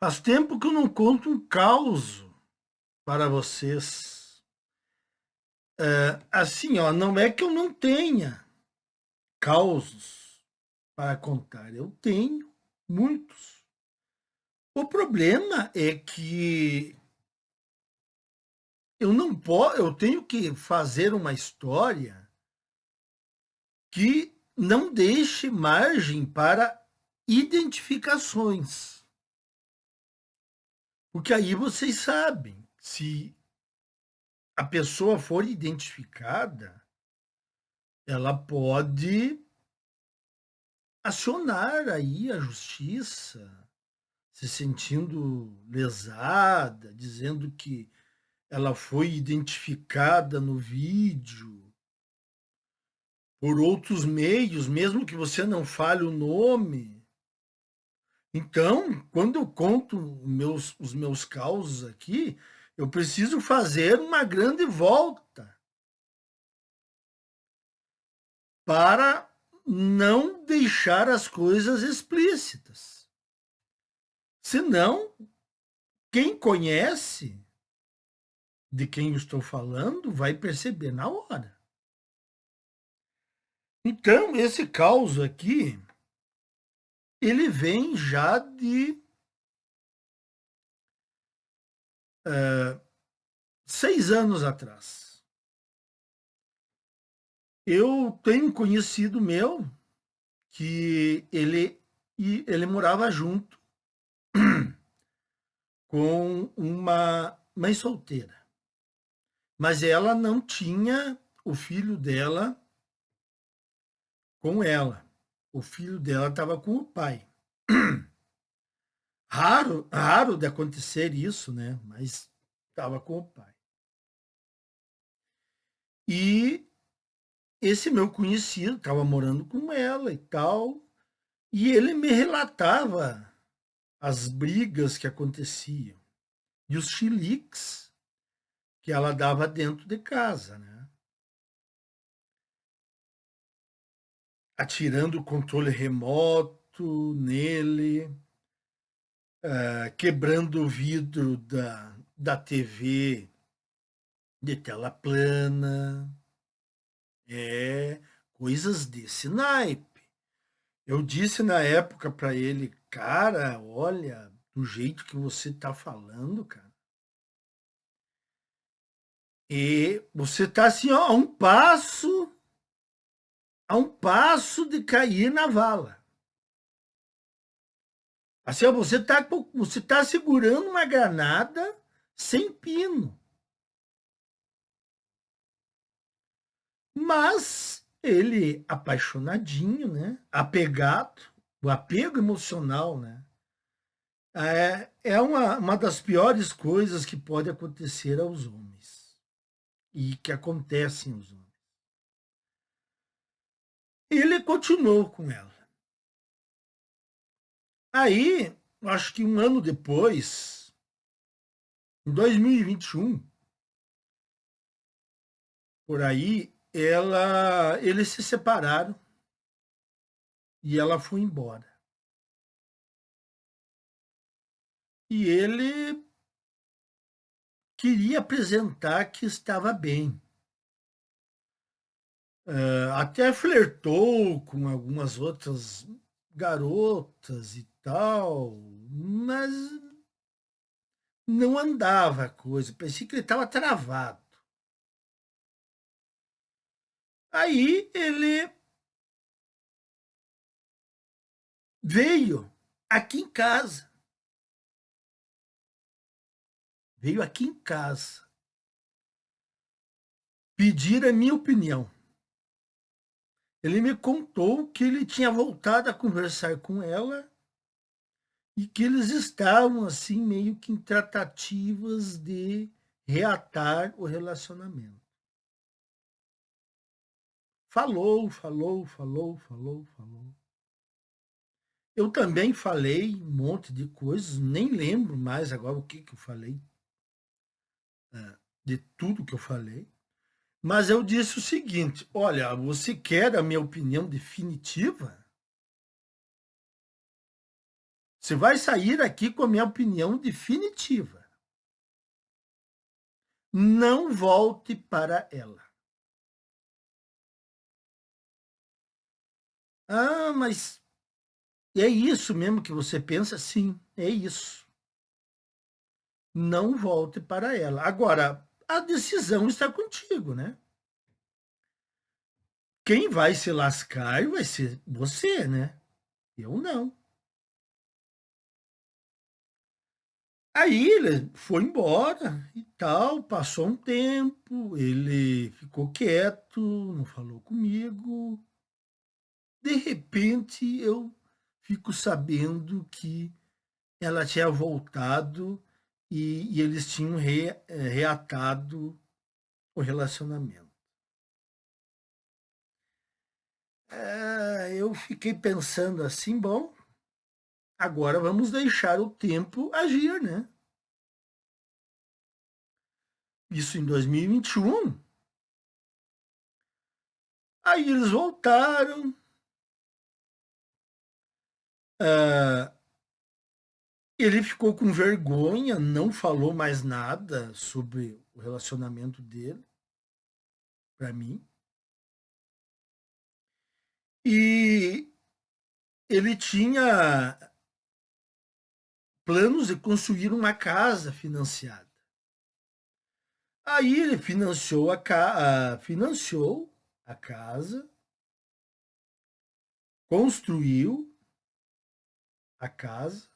Faz tempo que eu não conto um caos para vocês. Assim, ó, não é que eu não tenha causos para contar, eu tenho muitos. O problema é que eu não posso, eu tenho que fazer uma história que não deixe margem para identificações. Porque aí vocês sabem, se a pessoa for identificada, ela pode acionar aí a justiça, se sentindo lesada, dizendo que ela foi identificada no vídeo por outros meios, mesmo que você não fale o nome. Então, quando eu conto os meus causos aqui, eu preciso fazer uma grande volta para não deixar as coisas explícitas. Senão, quem conhece de quem eu estou falando vai perceber na hora. Então, esse caos aqui, ele vem já de 6 anos atrás. Eu tenho um conhecido meu que ele morava junto com uma mãe solteira, mas ela não tinha o filho dela com ela. O filho dela estava com o pai. Raro, raro de acontecer isso, né? Mas estava com o pai. E esse meu conhecido estava morando com ela e tal, e ele me relatava as brigas que aconteciam e os chiliques que ela dava dentro de casa, né? Atirando o controle remoto nele, quebrando o vidro da TV de tela plana, coisas desse naipe. Eu disse na época para ele, cara, olha, do jeito que você tá falando, cara. E você tá assim, ó, a um passo de cair na vala. Assim, ó, você tá segurando uma granada sem pino. Mas ele, apaixonadinho, né? Apegado, o apego emocional, né? É uma das piores coisas que pode acontecer aos homens e que acontecem aos homens. Ele continuou com ela. Aí, acho que um ano depois, em 2021, por aí, eles se separaram e ela foi embora. E ele queria apresentar que estava bem. Até flertou com algumas outras garotas e tal, mas não andava a coisa, parecia que ele estava travado. Aí ele veio aqui em casa, veio aqui em casa pedir a minha opinião. Ele me contou que ele tinha voltado a conversar com ela e que eles estavam assim meio que em tratativas de reatar o relacionamento. Falou, falou, falou, falou, falou. Eu também falei um monte de coisas, nem lembro mais agora o que eu falei, de tudo que eu falei. Mas eu disse o seguinte: olha, você quer a minha opinião definitiva? Você vai sair aqui com a minha opinião definitiva. Não volte para ela. Ah, mas é isso mesmo que você pensa? Sim, é isso. Não volte para ela. Agora, a decisão está contigo, né? Quem vai se lascar vai ser você, né? Eu não. Aí ele foi embora e tal, passou um tempo, ele ficou quieto, não falou comigo. De repente, eu fico sabendo que ela tinha voltado e eles tinham reatado o relacionamento. Eu fiquei pensando assim, bom, agora vamos deixar o tempo agir, né? Isso em 2021. Aí eles voltaram. ah, Ele ficou com vergonha, não falou mais nada sobre o relacionamento dele para mim. E ele tinha planos de construir uma casa financiada. Aí ele financiou a casa, construiu a casa,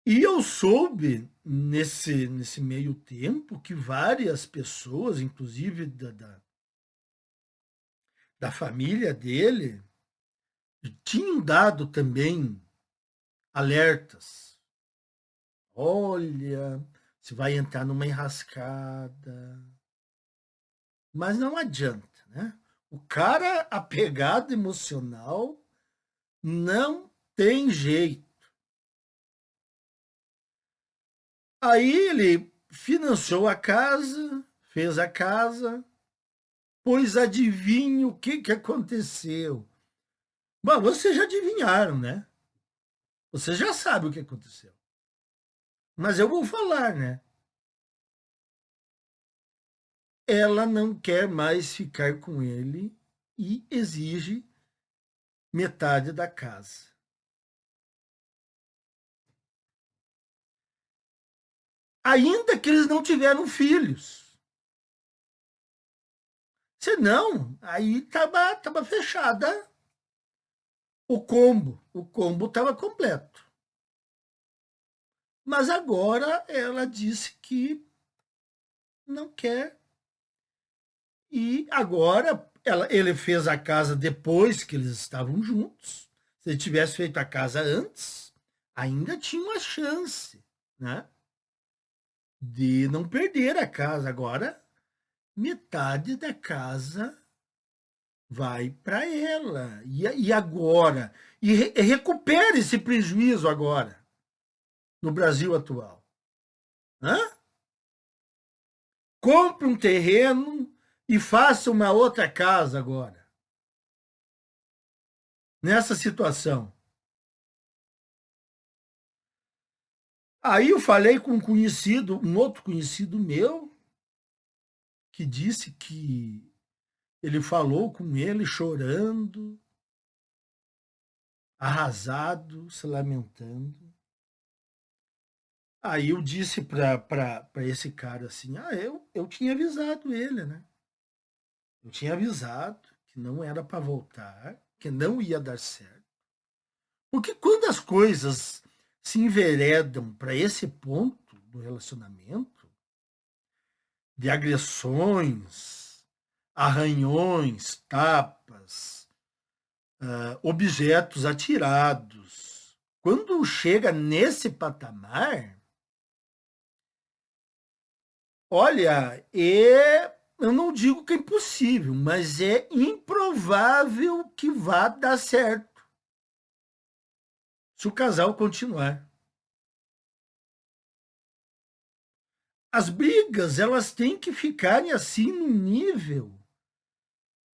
e eu soube nesse meio tempo que várias pessoas, inclusive da família dele, tinham dado também alertas. Olha, você vai entrar numa enrascada. Mas não adianta, né? O cara apegado emocional não tem jeito. Aí ele financiou a casa, fez a casa, pois adivinha o que aconteceu. Bom, vocês já adivinharam, né? Você já sabe o que aconteceu. Mas eu vou falar, né? Ela não quer mais ficar com ele e exige metade da casa. Ainda que eles não tiveram filhos. Senão, aí estava fechada o combo. O combo estava completo. Mas agora ela disse que não quer. E agora ele fez a casa depois que eles estavam juntos. Se ele tivesse feito a casa antes, ainda tinha uma chance, né? De não perder a casa. Agora, metade da casa vai para ela. E agora? E recupere esse prejuízo agora, no Brasil atual. Hã? Compre um terreno e faça uma outra casa agora. Nessa situação. Aí eu falei com um outro conhecido meu, que disse que ele falou com ele chorando, arrasado, se lamentando. Aí eu disse para esse cara assim, eu tinha avisado ele, né? Eu tinha avisado que não era para voltar, que não ia dar certo. Porque quando as coisas se enveredam para esse ponto do relacionamento, de agressões, arranhões, tapas, objetos atirados, quando chega nesse patamar, olha, eu não digo que é impossível, mas é improvável que vá dar certo se o casal continuar. As brigas, elas têm que ficarem assim no nível,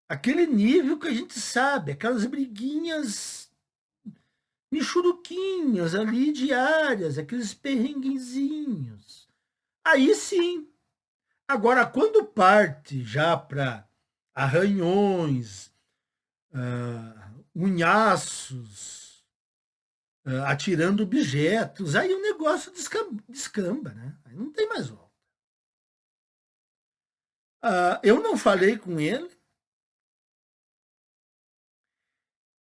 aquele nível que a gente sabe, aquelas briguinhas michuruquinhas ali diárias, aqueles perrenguezinhos. Aí sim. Agora, quando parte já para arranhões, unhaços, atirando objetos, aí o negócio descamba, né? Aí não tem mais volta. Eu não falei com ele,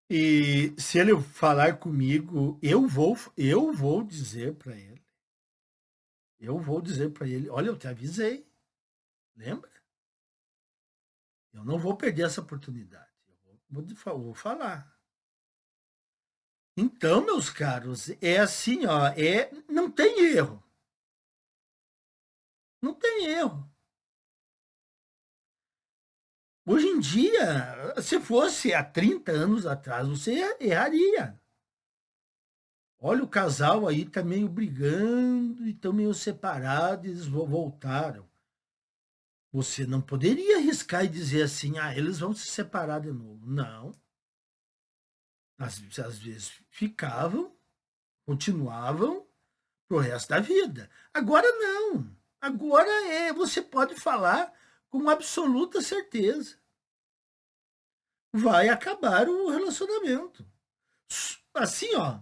e se ele falar comigo, eu vou dizer para ele. Eu vou dizer para ele, olha, eu te avisei, lembra? Eu não vou perder essa oportunidade. Vou falar. Então, meus caros, é assim, ó, não tem erro. Não tem erro. Hoje em dia, se fosse há 30 anos atrás, você erraria. Olha, o casal aí tá meio brigando e estão meio separados, eles voltaram. Você não poderia arriscar e dizer assim, eles vão se separar de novo. Não. Às vezes ficavam, continuavam pro resto da vida. Agora não. Agora você pode falar com absoluta certeza. Vai acabar o relacionamento. Assim, ó,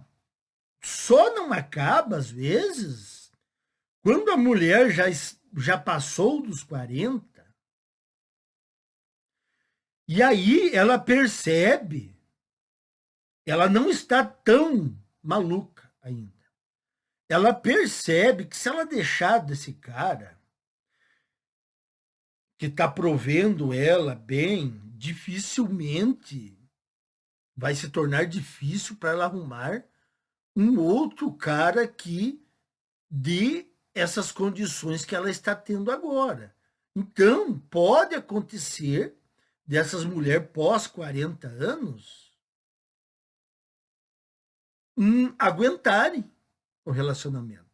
só não acaba às vezes quando a mulher já passou dos 40 e aí ela percebe, ela não está tão maluca ainda. Ela percebe que se ela deixar desse cara que está provendo ela bem, dificilmente vai se tornar difícil para ela arrumar um outro cara que dê essas condições que ela está tendo agora. Então, pode acontecer dessas mulheres pós 40 anos aguentarem o relacionamento.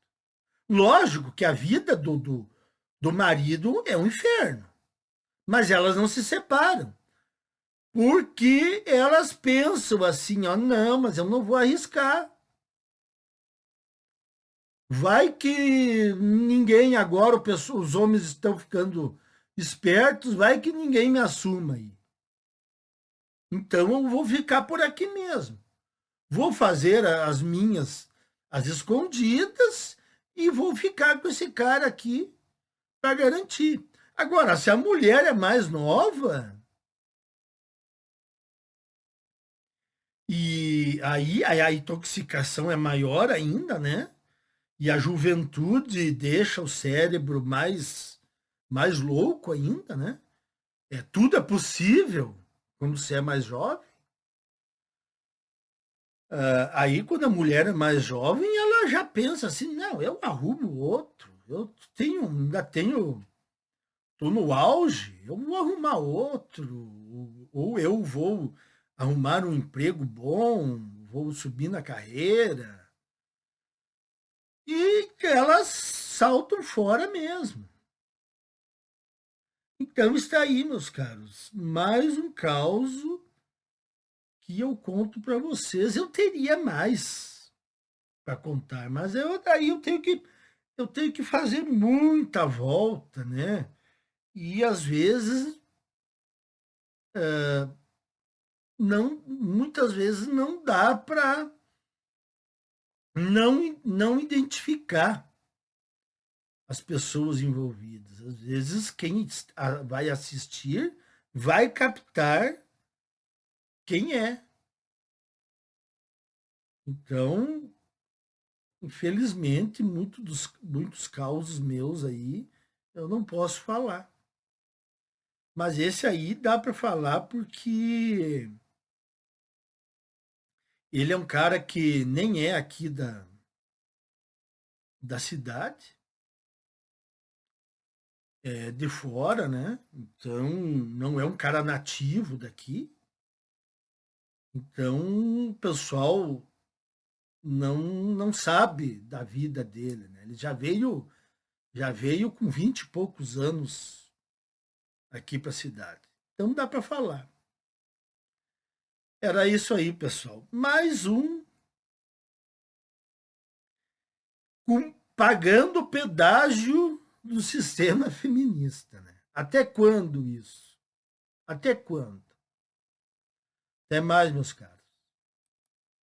Lógico que a vida do marido é um inferno, mas elas não se separam. Porque elas pensam assim, ó, não, mas eu não vou arriscar. Vai que ninguém agora, os homens estão ficando espertos, vai que ninguém me assuma aí. Então eu vou ficar por aqui mesmo. Vou fazer as minhas, as escondidas, e vou ficar com esse cara aqui para garantir. Agora, se a mulher é mais nova, e aí a intoxicação é maior ainda, né? E a juventude deixa o cérebro mais louco ainda, né? Tudo é possível quando você é mais jovem. Aí, quando a mulher é mais jovem, ela já pensa assim: não, eu arrumo outro, ainda tenho, estou no auge, eu vou arrumar outro, ou eu vou arrumar um emprego bom, vou subir na carreira. E elas saltam fora mesmo. Então está aí, meus caros, mais um caos que eu conto para vocês. Eu teria mais para contar, mas daí eu tenho que fazer muita volta, né? E às vezes não, muitas vezes não dá para não identificar as pessoas envolvidas. Às vezes quem vai assistir vai captar quem é. Então, infelizmente, muitos causos meus aí eu não posso falar. Mas esse aí dá para falar porque ele é um cara que nem é aqui da cidade, é de fora, né? Então, não é um cara nativo daqui. Então, o pessoal não sabe da vida dele, né? Ele já veio com 20 e poucos anos aqui para a cidade. Então dá para falar. Era isso aí, pessoal. Mais um pagando o pedágio do sistema feminista, né? Até quando isso? Até quando? Até mais, meus caros.